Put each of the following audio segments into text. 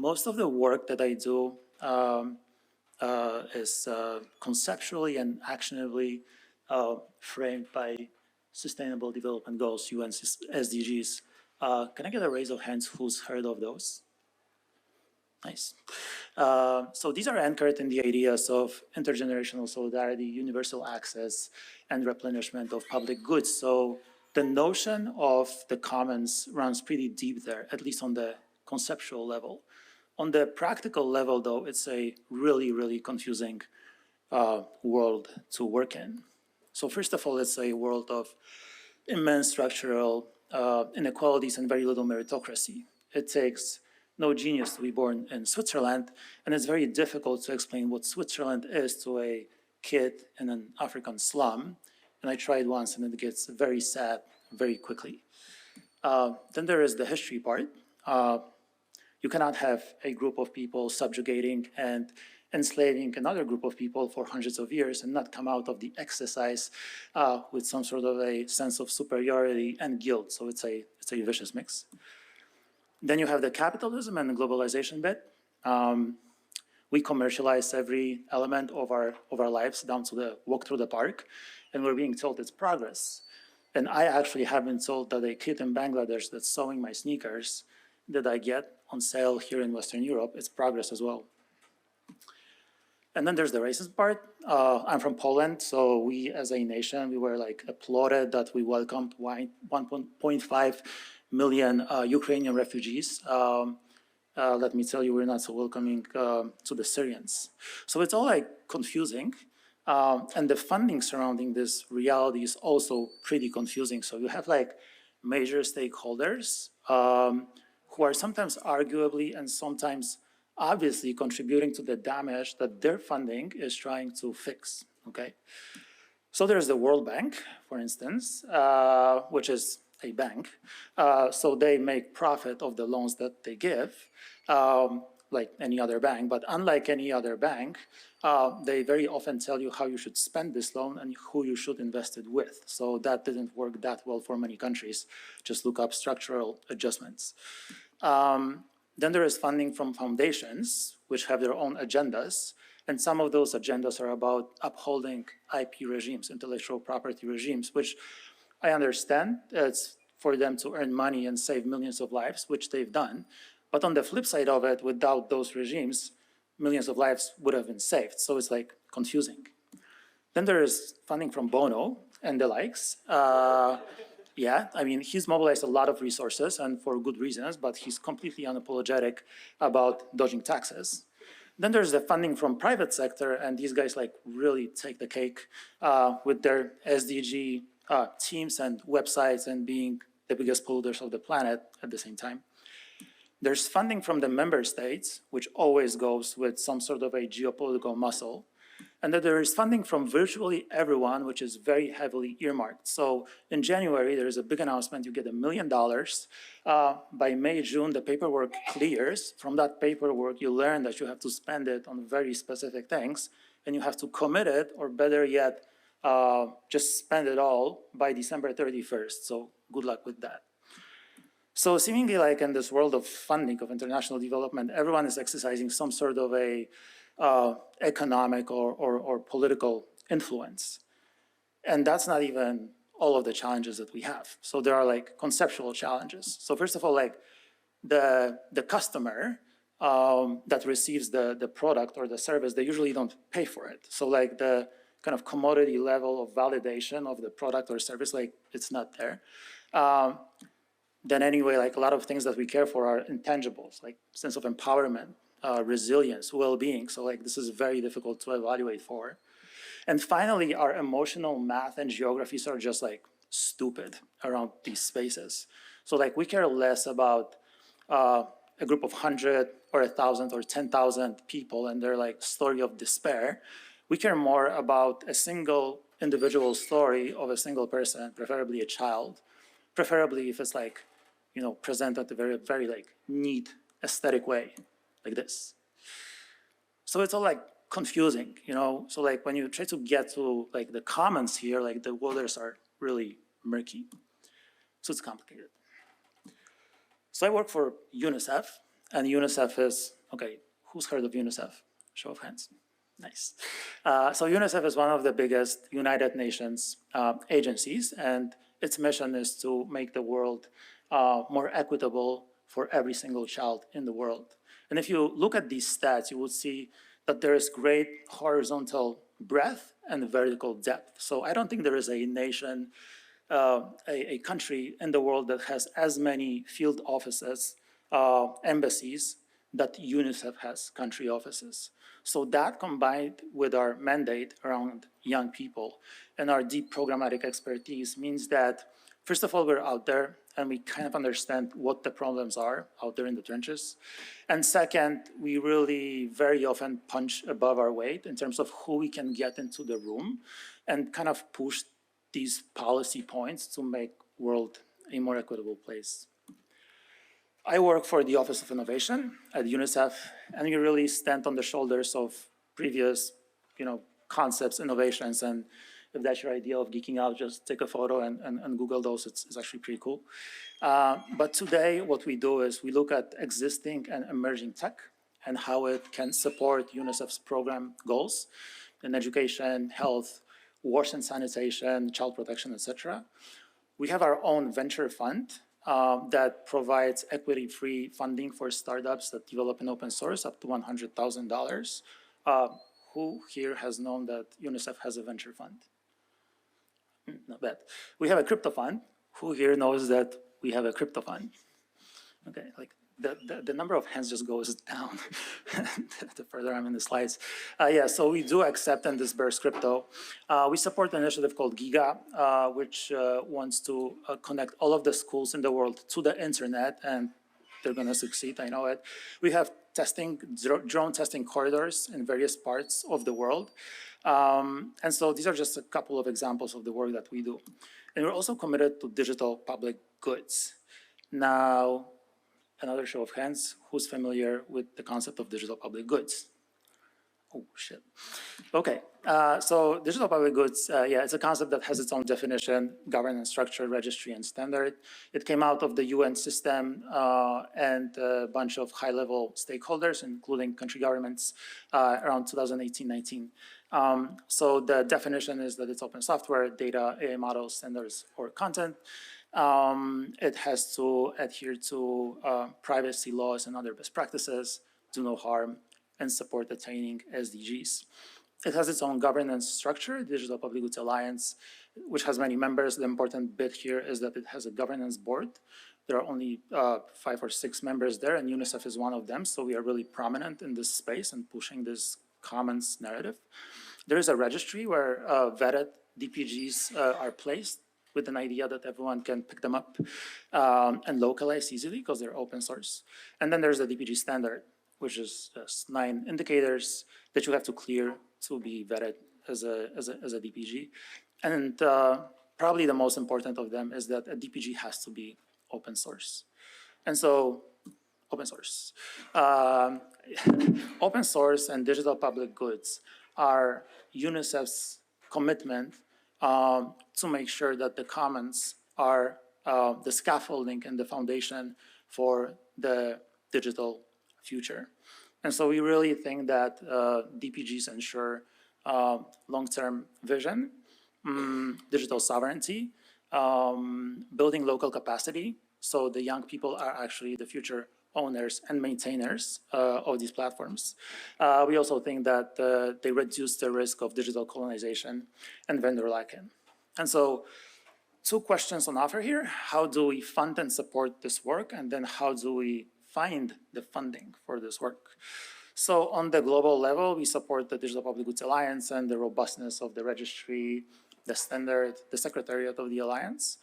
most of the work that I do is conceptually and actionably framed by Sustainable Development Goals, UN SDGs. Can I get a raise of hands who's heard of those? Nice. So these are anchored in the ideas of intergenerational solidarity, universal access, and replenishment of public goods. So the notion of the commons runs pretty deep there, at least on the conceptual level. On the practical level, though, it's a really, really confusing world to work in. So first of all, it's a world of immense structural inequalities and very little meritocracy. It takes no genius to be born in Switzerland, and it's very difficult to explain what Switzerland is to a kid in an African slum. And I tried once, and it gets very sad very quickly. Then there is the history part. You cannot have a group of people subjugating and enslaving another group of people for hundreds of years and not come out of the exercise with some sort of a sense of superiority and guilt. So it's a vicious mix. Then you have the capitalism and the globalization bit. We commercialize every element of our lives down to the walk through the park, and we're being told it's progress. And I actually have been told that a kid in Bangladesh that's sewing my sneakers that I get on sale here in Western Europe, it's progress as well. And then there's the racist part. I'm from Poland, so we as a nation, we were like applauded that we welcomed 1.5 million Ukrainian refugees. Let me tell you, we're not so welcoming to the Syrians. So it's all like confusing. And the funding surrounding this reality is also pretty confusing. So you have like major stakeholders who are sometimes arguably and sometimes obviously contributing to the damage that their funding is trying to fix, okay? So there's the World Bank, for instance, which is a bank. So they make profit of the loans that they give, like any other bank. But unlike any other bank, they very often tell you how you should spend this loan and who you should invest it with. So that didn't work that well for many countries. Just look up structural adjustments. Then there is funding from foundations, which have their own agendas. And some of those agendas are about upholding IP regimes, intellectual property regimes, which I understand it's for them to earn money and save millions of lives, which they've done. But on the flip side of it, without those regimes, millions of lives would have been saved. So it's like confusing. Then there is funding from Bono and the likes. Yeah, I mean, he's mobilized a lot of resources and for good reasons, but he's completely unapologetic about dodging taxes. Then there's the funding from private sector, and these guys like really take the cake with their SDG teams and websites and being the biggest polluters of the planet at the same time. There's funding from the member states, which always goes with some sort of a geopolitical muscle. And then there is funding from virtually everyone, which is very heavily earmarked. So in January, there is a big announcement, you get $1 million. By May, June, the paperwork clears. From that paperwork, you learn that you have to spend it on very specific things, and you have to commit it, or better yet, just spend it all by December 31st. So good luck with that. So seemingly like in this world of funding, of international development, everyone is exercising some sort of a economic or political influence. And that's not even all of the challenges that we have. So there are like conceptual challenges. So first of all, like the customer that receives the product or the service, they usually don't pay for it. So like the kind of commodity level of validation of the product or service, like it's not there. Then anyway, like a lot of things that we care for are intangibles, like sense of empowerment, resilience, well-being. So like this is very difficult to evaluate for. And finally, our emotional math and geographies are just like stupid around these spaces. So like we care less about a group of 100 or 1,000 or 10,000 people and their like story of despair. We care more about a single individual story of a single person, preferably a child, preferably if it's like, you know, presented a very, very like neat aesthetic way, like this. So it's all like confusing, you know? So like when you try to get to like the commons here, like the waters are really murky. So it's complicated. So I work for UNICEF, And UNICEF is, okay, who's heard of UNICEF? Show of hands. Nice. So UNICEF is one of the biggest United Nations agencies, and its mission is to make the world more equitable for every single child in the world. And if you look at these stats, you will see that there is great horizontal breadth and vertical depth. So I don't think there is a nation, a country in the world that has as many field offices, embassies, that UNICEF has country offices. So that combined with our mandate around young people and our deep programmatic expertise means that, first of all, we're out there and we kind of understand what the problems are out there in the trenches. And second, we really very often punch above our weight in terms of who we can get into the room and kind of push these policy points to make world a more equitable place. I work for the Office of Innovation at UNICEF, and we really stand on the shoulders of previous, concepts, innovations, and if that's your idea of geeking out, just take a photo and Google those. It's actually pretty cool. But today, what we do is we look at existing and emerging tech and how it can support UNICEF's program goals in education, health, water and sanitation, child protection, etc. We have our own venture fund that provides equity-free funding for startups that develop in open source up to $100,000. Who here has known that UNICEF has a venture fund? Not bad. We have a crypto fund. Who here knows that we have a crypto fund? Okay, like the number of hands just goes down the further I'm in the slides. Yeah, so we do accept and disperse crypto. We support an initiative called Giga, which wants to connect all of the schools in the world to the internet, and they're gonna succeed, I know it. We have drone testing corridors in various parts of the world. And so these are just a couple of examples of the work that we do. And we're also committed to digital public goods. Now, another show of hands, who's familiar with the concept of digital public goods? Oh, shit. Okay, so digital public goods, yeah, it's a concept that has its own definition, governance structure, registry, and standard. It came out of the UN system and a bunch of high-level stakeholders, including country governments, around 2018-19. So the definition is that it's open software, data, AI models, standards, or content. It has to adhere to privacy laws and other best practices, do no harm, and support attaining SDGs. It has its own governance structure, Digital Public Goods Alliance, which has many members. The important bit here is that it has a governance board. There are only 5 or 6 members there, and UNICEF is one of them, so we are really prominent in this space and pushing this commons narrative. There is a registry where vetted DPGs are placed with an idea that everyone can pick them up and localize easily because they're open source. And then there's the DPG standard, which is just 9 indicators that you have to clear to be vetted as a DPG. And probably the most important of them is that a DPG has to be open source. And so, open source. Open source and digital public goods are UNICEF's commitment to make sure that the commons are the scaffolding and the foundation for the digital future. And so we really think that DPGs ensure long-term vision, digital sovereignty, building local capacity, so the young people are actually the future owners and maintainers of these platforms. We also think that they reduce the risk of digital colonization and vendor lock-in. And so 2 questions on offer here. How do we fund and support this work? And then how do we find the funding for this work? So on the global level, we support the Digital Public Goods Alliance and the robustness of the registry, the standard, the secretariat of the Alliance.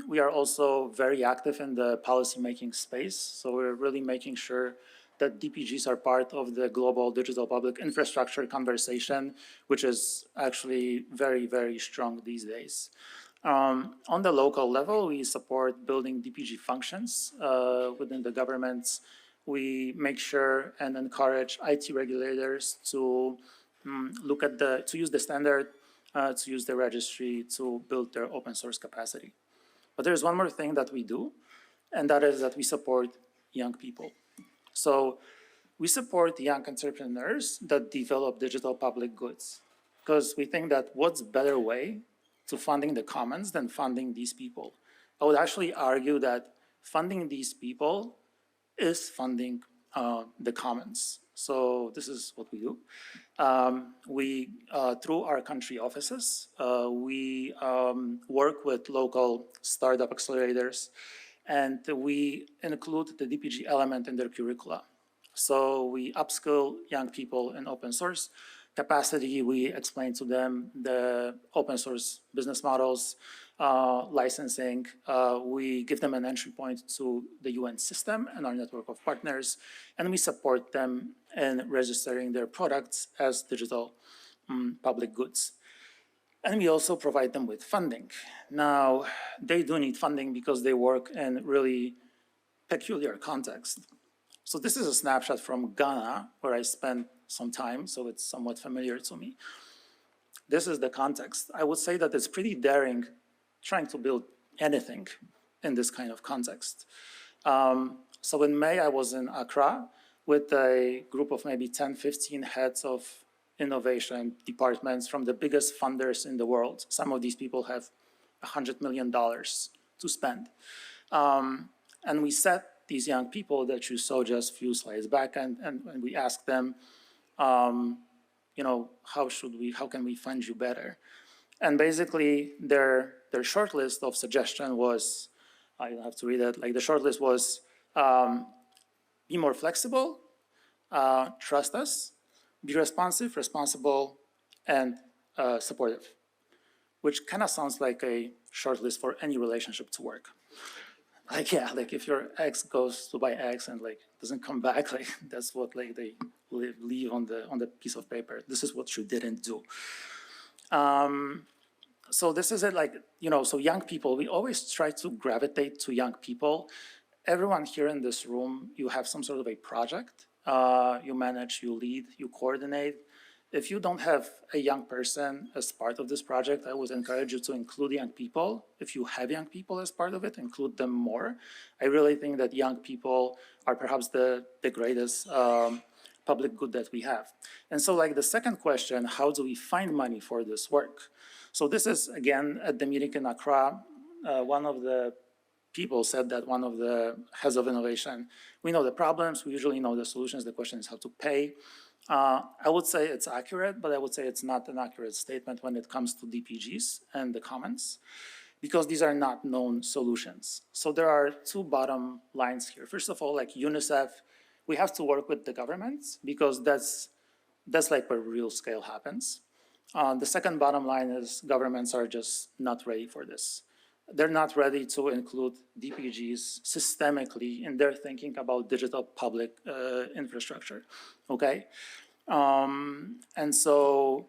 We are also very active in the policymaking space. So we're really making sure that DPGs are part of the global digital public infrastructure conversation, which is actually very, very strong these days. On the local level, we support building DPG functions within the governments. We make sure and encourage IT regulators to look at to use the standard, to use the registry to build their open source capacity. But there's one more thing that we do, and that is that we support young people. So we support young entrepreneurs that develop digital public goods because we think that what's better way to funding the commons than funding these people? I would actually argue that funding these people is funding the commons. So this is what we do. Through our country offices, we work with local startup accelerators, and we include the DPG element in their curricula. So we upskill young people in open source capacity. We explain to them the open source business models, licensing. We give them an entry point to the UN system and our network of partners, and we support them in registering their products as digital public goods. And we also provide them with funding. Now, they do need funding because they work in really peculiar context. So this is a snapshot from Ghana, where I spent some time, so it's somewhat familiar to me. This is the context. I would say that it's pretty daring trying to build anything in this kind of context. So in May, I was in Accra with a group of maybe 10, 15 heads of innovation departments from the biggest funders in the world. Some of these people have $100 million to spend. And we set these young people that you saw just a few slides back, and we asked them, you know, how can we fund you better? And basically, their short list of suggestion was, I don't have to read it, like the short list was, be more flexible, trust us, be responsive, responsible, and supportive, which kind of sounds like a short list for any relationship to work. Like, yeah, like if your ex goes to buy X and like doesn't come back, like that's what like they leave on the piece of paper. This is what you didn't do. So this is it, like, you know, so young people, we always try to gravitate to young people. Everyone here in this room, you have some sort of a project. You manage, you lead, you coordinate. If you don't have a young person as part of this project, I would encourage you to include young people. If you have young people as part of it, include them more. I really think that young people are perhaps the greatest public good that we have. And so like the second question, how do we find money for this work? So this is, again, at the meeting in Accra, one of the people said that, one of the heads of innovation, we know the problems, we usually know the solutions, the question is how to pay. I would say it's accurate, but I would say it's not an accurate statement when it comes to DPGs and the commons, because these are not known solutions. So there are two bottom lines here. First of all, like UNICEF, we have to work with the governments because that's like where real scale happens. The second bottom line is governments are just not ready for this. They're not ready to include DPGs systemically in their thinking about digital public infrastructure, okay? And so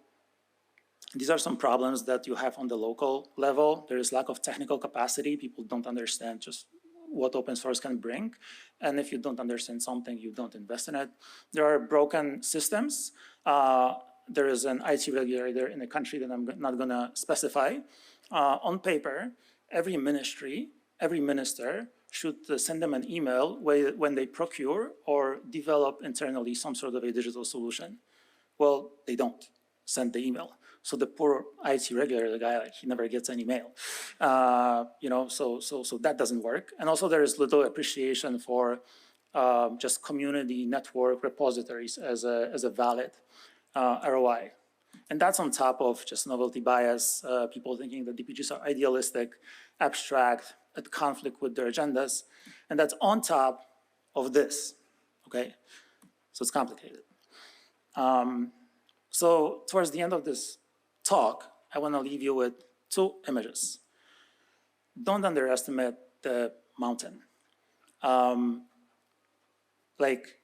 these are some problems that you have on the local level. There is lack of technical capacity. People don't understand just what open source can bring. And if you don't understand something, you don't invest in it. There are broken systems. There is an IT regulator in a country that I'm not gonna specify. On paper, every ministry, every minister should send them an email when they procure or develop internally some sort of a digital solution. Well, they don't send the email. So the poor IT regulator, the guy, like, he never gets any mail. You know, so that doesn't work. And also there is little appreciation for just community network repositories as a valid ROI. And that's on top of just novelty bias, people thinking that DPGs are idealistic, abstract, at conflict with their agendas. And that's on top of this, okay? So it's complicated. So towards the end of this talk, I want to leave you with two images. Don't underestimate the mountain. Like,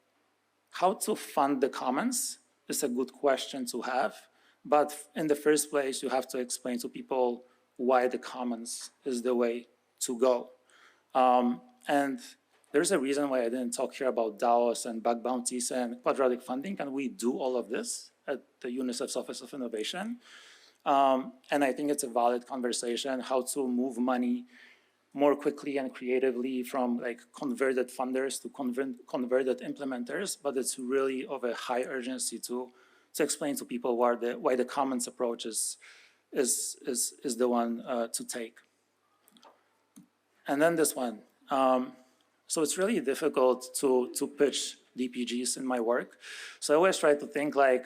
how to fund the commons is a good question to have. But in the first place, you have to explain to people why the commons is the way to go. And there's a reason why I didn't talk here about DAOs and bug bounties and quadratic funding, and we do all of this at the UNICEF's Office of Innovation. And I think it's a valid conversation, how to move money more quickly and creatively from like converted funders to converted implementers, but it's really of a high urgency to explain to people why the commons approach is the one to take. And then this one. So it's really difficult to pitch DPGs in my work. So I always try to think like,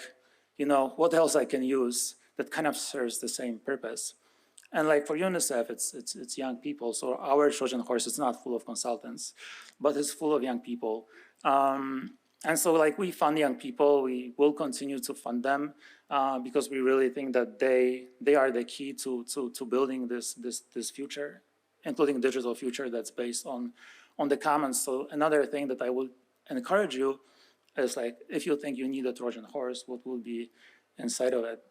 you know, what else I can use that kind of serves the same purpose. And like for UNICEF, it's young people. So our Trojan horse is not full of consultants, but it's full of young people. And so like we fund young people, we will continue to fund them because we really think that they are the key to building this future, including digital future that's based on the commons. So another thing that I would encourage you is like, if you think you need a Trojan horse, what will be inside of it?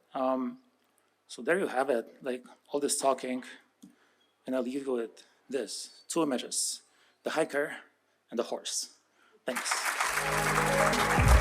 So there you have it, like all this talking, and I'll leave you with this, 2 images, the hiker and the horse. Thanks.